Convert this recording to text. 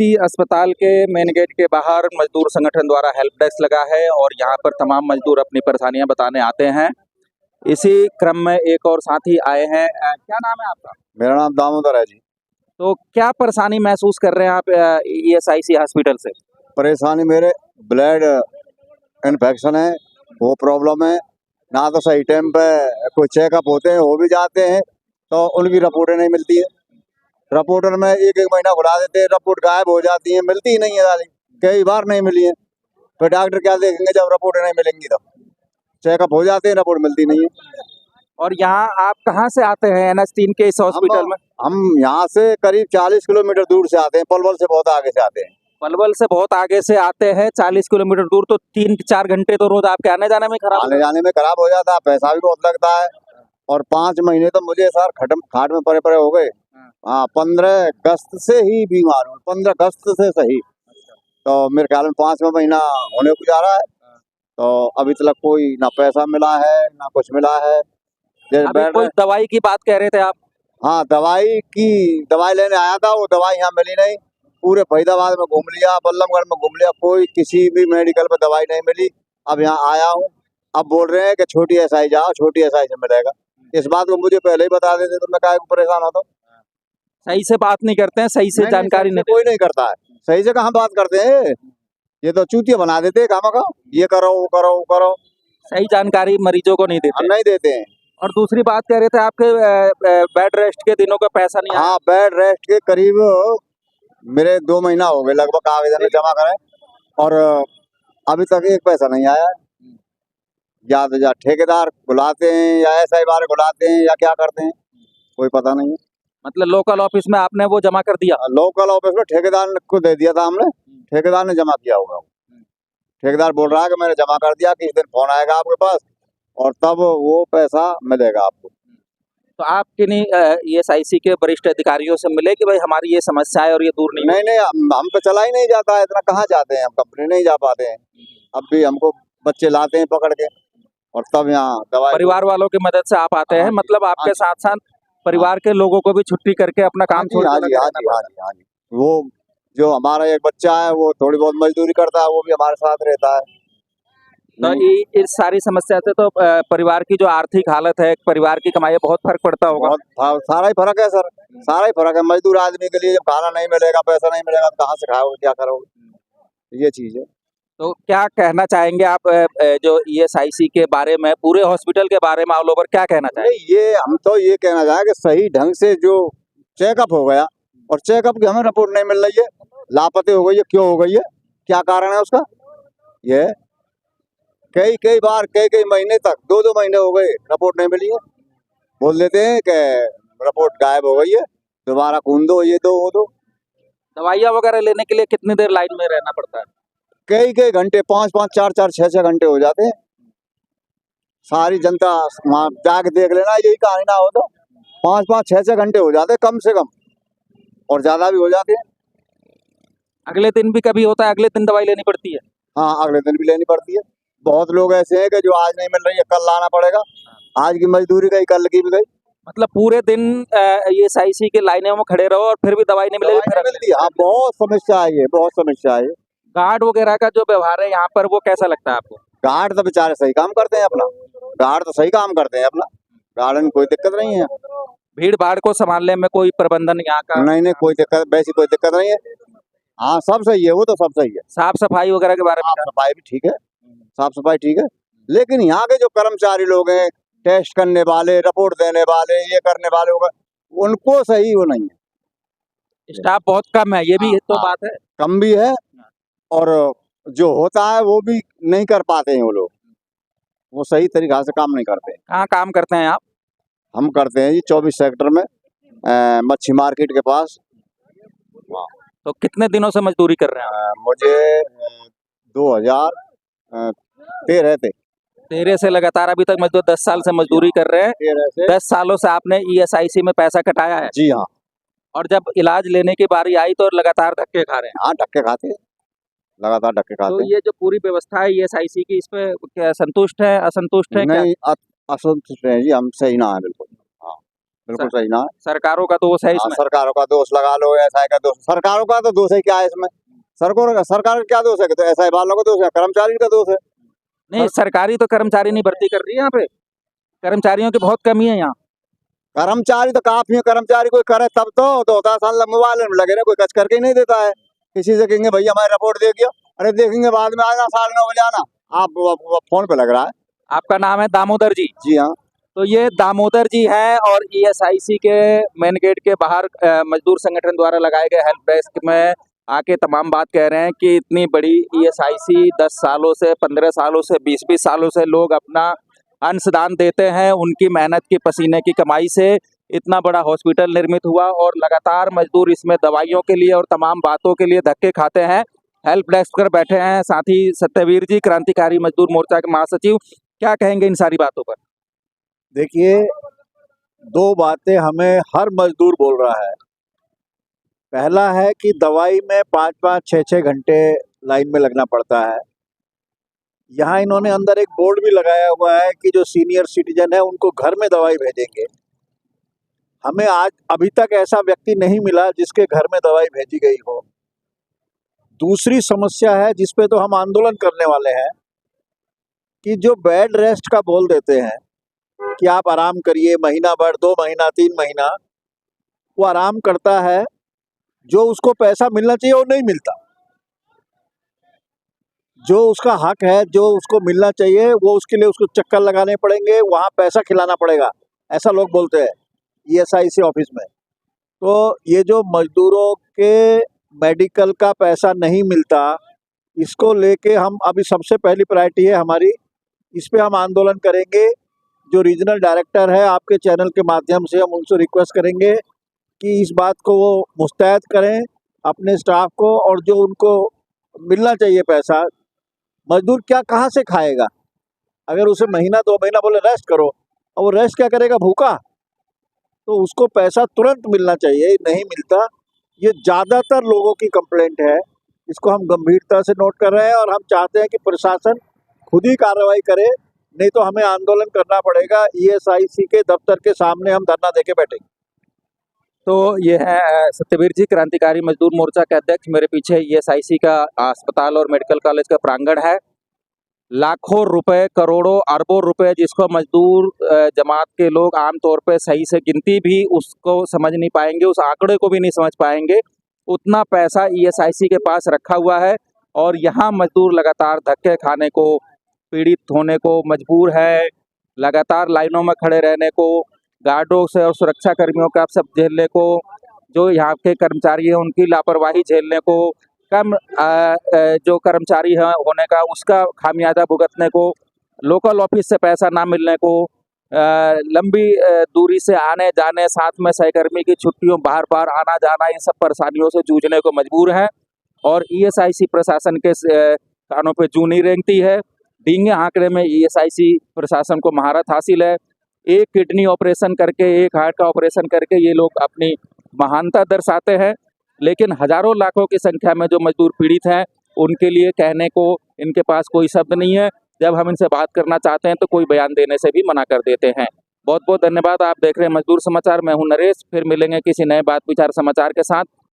ESIC अस्पताल के main gate के बाहर मजदूर संगठन द्वारा हेल्प डेस्क लगा है और यहाँ पर तमाम मजदूर अपनी परेशानियां बताने आते हैं। इसी क्रम में एक और साथी आए हैं। क्या नाम है आपका? मेरा नाम दामोदर है जी। तो क्या परेशानी महसूस कर रहे हैं आप ईएसआईसी हॉस्पिटल से? परेशानी मेरे ब्लड इन्फेक्शन है, वो प्रॉब्लम है। ना तो सही टाइम पे कोई चेकअप होते हैं, हो भी जाते हैं तो उनकी रिपोर्टें नहीं मिलती है। रिपोर्टर में एक महीना बुला देते हैं, रिपोर्ट गायब हो जाती है, मिलती ही नहीं है दादी। कई बार नहीं मिली है, तो डॉक्टर क्या देखेंगे जब रिपोर्टें नहीं मिलेंगी? तो चेकअप हो जाते हैं, रिपोर्ट मिलती नहीं है। और यहाँ आप कहाँ से आते हैं NH3 के इस हॉस्पिटल में? हम यहाँ से करीब 40 किलोमीटर दूर से आते हैं, पलवल से बहुत आगे से आते हैं। पलवल से बहुत आगे से आते हैं 40 किलोमीटर दूर, तो 3-4 घंटे तो रोज आपके आने जाने में खराब आने जाने में खराब हो जाता है, पैसा भी बहुत लगता है। और 5 महीने तो मुझे सर खाट में पड़े हो गए। हाँ, 15 अगस्त से ही बीमार हूँ, 15 अगस्त से सही। तो मेरे ख्याल में 5वां महीना होने को जा रहा है, तो अभी तक कोई ना पैसा मिला है ना कुछ मिला है। अभी कोई दवाई की बात कह रहे थे आप? हाँ, दवाई लेने आया था, वो दवाई यहाँ मिली नहीं। पूरे फरीदाबाद में घूम लिया, बल्लभगढ़ में घूम लिया, कोई किसी भी मेडिकल में दवाई नहीं मिली। अब यहाँ आया हूँ, अब बोल रहे हैं कि छोटी एसआई जाओ, छोटी एसआई से मिलेगा। इस बात को मुझे पहले ही बता देते तो मैं काहे को परेशान होता। सही से बात नहीं करते हैं, सही से जानकारी नहीं, कोई नहीं करता है। सही से कहाँ बात करते हैं, ये तो चूतिया बना देते हैं खामखा, ये करो वो करो वो करो। सही जानकारी मरीजों को नहीं देते। नहीं देते हैं। और दूसरी बात कह रहे थे आपके बेड रेस्ट के दिनों का पैसा नहीं आया? हाँ, बेड रेस्ट के करीब मेरे 2 महीना हो गए लगभग आवेदन में जमा करे, और अभी तक एक पैसा नहीं आया। या ठेकेदार बुलाते हैं या एसआई वाले बुलाते हैं या क्या करते हैं, कोई पता नहीं है। मतलब लोकल ऑफिस में आपने वो जमा कर दिया? लोकल ऑफिस में ठेकेदार को दे दिया था हमने, ठेकेदार ने जमा किया होगा। ठेकेदार बोल रहा है कि मैंने जमा कर दिया, कि इस दिन फोन आएगा आपके पास और तब वो पैसा मिलेगा आपको। तो आप किन्हीं ईएसआईसी के वरिष्ठ अधिकारियों से मिले कि भाई हमारी ये समस्या है और ये दूर नहीं? नहीं, हम पे चला ही नहीं जाता है, इतना कहाँ जाते हैं हम, कंपनी नहीं जा पाते हैं। अब भी हमको बच्चे लाते हैं पकड़ के और तब यहाँ दवाई। परिवार वालों की मदद से आप आते हैं? मतलब आपके साथ साथ परिवार के लोगों को भी छुट्टी करके अपना काम छोड़? हाँ जी। वो जो हमारा एक बच्चा है वो थोड़ी बहुत मजदूरी करता है, वो भी हमारे साथ रहता है। तो इस सारी समस्या से तो परिवार की जो आर्थिक हालत है, परिवार की कमाई, बहुत फर्क पड़ता होगा। बहुत सारा ही फर्क है सर, सारा ही फर्क है। मजदूर आदमी के लिए जब खाना नहीं मिलेगा, पैसा नहीं मिलेगा तो कहाँ से खाओगे, क्या करोगे, ये चीज है। तो क्या कहना चाहेंगे आप जो ईएसआईसी के बारे में, पूरे हॉस्पिटल के बारे में ऑल ओवर क्या कहना चाहेंगे? ये हम तो ये कहना चाहेंगे कि सही ढंग से जो चेकअप हो गया, और चेकअप की हमें रिपोर्ट नहीं मिल रही है, लापते हो गई है, क्यों हो गई है, क्या कारण है उसका? ये कई बार कई महीने तक 2 महीने हो गए रिपोर्ट नहीं मिली है। बोल देते हैं कि रिपोर्ट गायब हो गई है, दोबारा खून दो, ये दो वो दो। दवाइयाँ वगैरह लेने के लिए कितनी देर लाइन में रहना पड़ता है? कई घंटे, 5-5, 4-4, 6-6 घंटे हो जाते हैं। सारी जनता वहाँ जाके देख लेना, यही कहानी ना हो तो 5-5, 6-6 घंटे हो जाते कम से कम, और ज्यादा भी हो जाते हैं। अगले दिन भी कभी होता है, अगले दिन दवाई लेनी पड़ती है? हाँ, अगले दिन भी लेनी पड़ती है। बहुत लोग ऐसे हैं कि जो आज नहीं मिल रही है कल लाना पड़ेगा, आज की मजदूरी गई कल की भी गई। मतलब पूरे दिन ईएसआईसी के लाइनों में खड़े रहो और फिर भी दवाई नहीं मिलेगी? हाँ, बहुत समस्या है, ये बहुत समस्या है। गार्ड वगैरह का जो व्यवहार है यहाँ पर, वो कैसा लगता है आपको? गार्ड तो बेचारे सही काम करते हैं अपना, गार्ड तो सही काम करते हैं अपना, गार्ड में कोई दिक्कत नहीं है। भीड़ भाड़ को संभालने में कोई प्रबंधन यहाँ का? नहीं, कोई दिक्कत, वैसी कोई दिक्कत नहीं है। हाँ, सब सही है, वो तो सब सही है। साफ सफाई वगैरह के बारे में? साफ सफाई भी ठीक है, साफ सफाई ठीक है, लेकिन यहाँ के जो कर्मचारी लोग हैं, टेस्ट करने वाले, रिपोर्ट देने वाले, ये करने वाले, उनको सही वो नहीं है। स्टाफ बहुत कम है, ये भी तो बात है। कम भी है, और जो होता है वो भी नहीं कर पाते हैं वो लोग, वो सही तरीका से काम नहीं करते। कहाँ काम करते हैं आप? हम करते हैं जी 24 सेक्टर में, मच्छी मार्केट के पास। तो कितने दिनों से मजदूरी कर रहे हैं? मुझे 2013 थे। 13 से लगातार अभी तक मजदूर 10 साल से मजदूरी कर रहे हैं। 10 सालों से आपने ईएसआईसी में पैसा कटाया है? जी हाँ। और जब इलाज लेने की बारी आई तो लगातार धक्के खा रहे हैं? हाँ, धक्के खाते हैं, लगातार धक्के खाते हैं। तो ये जो पूरी व्यवस्था है ईएसआईसी की, इस पे क्या संतुष्ट है, असंतुष्ट है? नहीं, असंतुष्ट है जी, हम सही ना है बिल्कुल। हाँ, बिल्कुल सही ना है। सरकारों का दोष है हाँ, इसमें? सरकारों का दोष लगा लो, एसआई का दोष, सरकारों का तो दोष है क्या है इसमें? सरकार का क्या दोष है? तो एसआई वालों का दोष है, कर्मचारी का दोष है। नहीं, सरकारी तो कर्मचारी नहीं भर्ती कर रही है यहाँ पे, कर्मचारियों की बहुत कमी है यहाँ। कर्मचारी तो काफी है, कर्मचारी कोई करे तब तो 2 साल मोबाइल में लगे रहे, कोई कच करके ही नहीं देता है। किसी से कहेंगे भैया हमारी रिपोर्ट देखिए, अरे देखेंगे बाद में आना 9:30 बजे आना, आप फोन पे लग रहा है। आपका नाम है दामोदर जी? जी हाँ। तो ये दामोदर जी हैं और ईएसआईसी के मेन गेट के बाहर मजदूर संगठन द्वारा लगाए गए हेल्प डेस्क में आके तमाम बात कह रहे हैं कि इतनी बड़ी ईएसआईसी 10 सालों से, 15 सालों से, 20-20 सालों से लोग अपना अंशदान देते हैं, उनकी मेहनत की पसीने की कमाई से इतना बड़ा हॉस्पिटल निर्मित हुआ और लगातार मजदूर इसमें दवाइयों के लिए और तमाम बातों के लिए धक्के खाते हैं। हेल्प डेस्क पर बैठे हैं साथ ही सत्यवीर जी, क्रांतिकारी मजदूर मोर्चा के महासचिव, क्या कहेंगे इन सारी बातों पर? देखिए, 2 बातें हमें हर मजदूर बोल रहा है। पहला है कि दवाई में 5-5, 6-6 घंटे लाइन में लगना पड़ता है। यहाँ इन्होंने अंदर एक बोर्ड भी लगाया हुआ है कि जो सीनियर सिटीजन है उनको घर में दवाई भेजेंगे। हमें आज अभी तक ऐसा व्यक्ति नहीं मिला जिसके घर में दवाई भेजी गई हो। दूसरी समस्या है जिस पे तो हम आंदोलन करने वाले हैं कि जो बेड रेस्ट का बोल देते हैं कि आप आराम करिए, महीना भर, 2 महीना, 3 महीना, वो आराम करता है, जो उसको पैसा मिलना चाहिए वो नहीं मिलता। जो उसका हक है, जो उसको मिलना चाहिए, वो उसके लिए उसको चक्कर लगाने पड़ेंगे, वहाँ पैसा खिलाना पड़ेगा, ऐसा लोग बोलते हैं ईएसआईसी ऑफिस में। तो ये जो मजदूरों के मेडिकल का पैसा नहीं मिलता, इसको लेके हम अभी सबसे पहली प्रायोरिटी है हमारी, इस पे हम आंदोलन करेंगे। जो रीजनल डायरेक्टर है, आपके चैनल के माध्यम से हम उनसे रिक्वेस्ट करेंगे कि इस बात को वो मुस्तैद करें अपने स्टाफ को, और जो उनको मिलना चाहिए पैसा, मजदूर क्या कहाँ से खाएगा? अगर उसे महीना 2 महीना बोले रेस्ट करो, और वो रेस्ट क्या करेगा, भूखा? तो उसको पैसा तुरंत मिलना चाहिए, नहीं मिलता। ये ज़्यादातर लोगों की कंप्लेंट है, इसको हम गंभीरता से नोट कर रहे हैं और हम चाहते हैं कि प्रशासन खुद ही कार्रवाई करे, नहीं तो हमें आंदोलन करना पड़ेगा। ईएसआईसी के दफ्तर के सामने हम धरना देके बैठेंगे। तो ये है सत्यवीर जी, क्रांतिकारी मजदूर मोर्चा के अध्यक्ष। मेरे पीछे ईएसआईसी का अस्पताल और मेडिकल कॉलेज का प्रांगण है। लाखों रुपए, करोड़ों, अरबों रुपए जिसको मजदूर जमात के लोग आमतौर पे सही से गिनती भी उसको समझ नहीं पाएंगे, उस आंकड़े को भी नहीं समझ पाएंगे, उतना पैसा ईएसआईसी के पास रखा हुआ है और यहाँ मजदूर लगातार धक्के खाने को, पीड़ित होने को मजबूर है, लगातार लाइनों में खड़े रहने को, गार्डों से और सुरक्षा कर्मियों का सब झेलने को, जो यहाँ के कर्मचारी हैं उनकी लापरवाही झेलने को, कम जो कर्मचारी हैं होने का उसका खामियाजा भुगतने को, लोकल ऑफिस से पैसा ना मिलने को, लंबी दूरी से आने जाने, साथ में सहकर्मी की छुट्टियों बार बार आना जाना, इन सब परेशानियों से जूझने को मजबूर हैं और ईएसआईसी प्रशासन के कानों पे जूं नहीं रेंगती है। डींगे आंकड़े में ईएसआईसी प्रशासन को महारत हासिल है। एक किडनी ऑपरेशन करके, एक हार्ट का ऑपरेशन करके ये लोग अपनी महानता दर्शाते हैं, लेकिन हजारों लाखों की संख्या में जो मजदूर पीड़ित हैं उनके लिए कहने को इनके पास कोई शब्द नहीं है। जब हम इनसे बात करना चाहते हैं तो कोई बयान देने से भी मना कर देते हैं। बहुत बहुत धन्यवाद। आप देख रहे हैं मजदूर समाचार। मैं हूं नरेश। फिर मिलेंगे किसी नए बात विचार समाचार के साथ।